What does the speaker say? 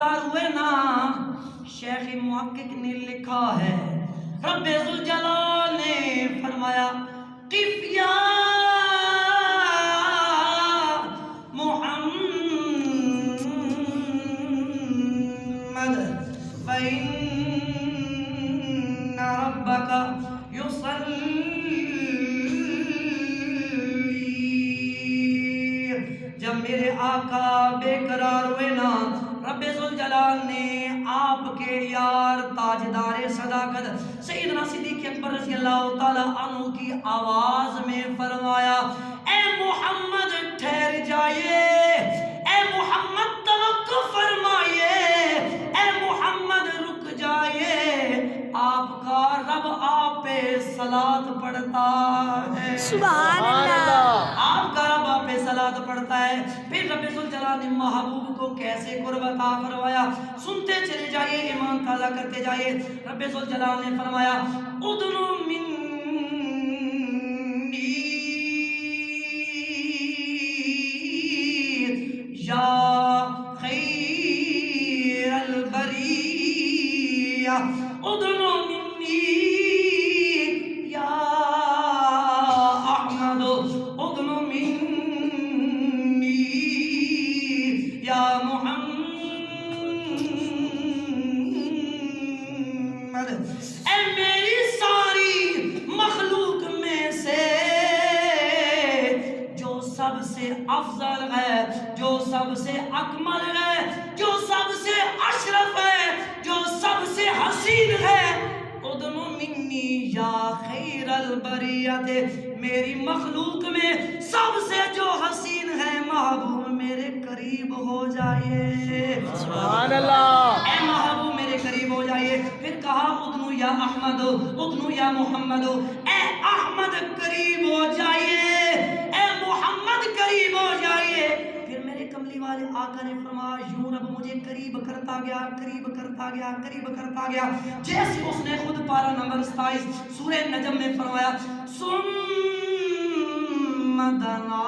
ہوئے نا شیخ محقق نے لکھا ہے رب ذوالجلال نے فرمایا قف یا محمد فإن ربك يصلي جب میرے آقا بے قرار ہوئے نا رب ذوالجلال نے آپ کے یار تاجدار صداقت سیدنا صدیق اکبر رضی اللہ تعالی عنہ کی آواز میں فرمایا اے محمد ٹھہر جائیے، اے محمد توقع فرمائیے، اے محمد رک جائیے، آپ کا رب آپ پہ صلاۃ پڑھتا ہے۔ سبحان اللہ۔ آپ کا رب آپ پہ صلاۃ پڑھتا ہے۔ پھر رب ذوالجلال نے محبوب کو کیسے قرب عطا فرمایا، سنتے چلے جائیے، ایمان تازہ کرتے جائیے۔ رب ذوالجلال نے فرمایا ادنو منی یا خیر البریہ، ادنو منی یا احمد، ادنو منی یا محمد، اے میری ساری مخلوق میں سے جو سب سے افضل ہے، جو سب سے اکمل ہے، جو سب سے اشرف ہے، جو سب سے حسین ہے، ادنو منی یا خیر البریت، میری مخلوق میں سب سے جو حسین ہے محبوب میرے قریب ہو جائیے۔ سبحان اللہ۔ اے محبوب میرے قریب ہو جائیے۔ پھر کہا ادنو یا احمد، ادنو یا محمد، اے احمد قریب ہو جائیے، اے محمد قریب ہو جائیے۔ پھر میرے کملی والے آقا نے فرمایا یوں رب مجھے قریب کرتا گیا، قریب کرتا گیا، قریب کرتا گیا، جیسے اس نے خود پارہ نمبر 27 سورہ نجم میں فرمایا ثم دنا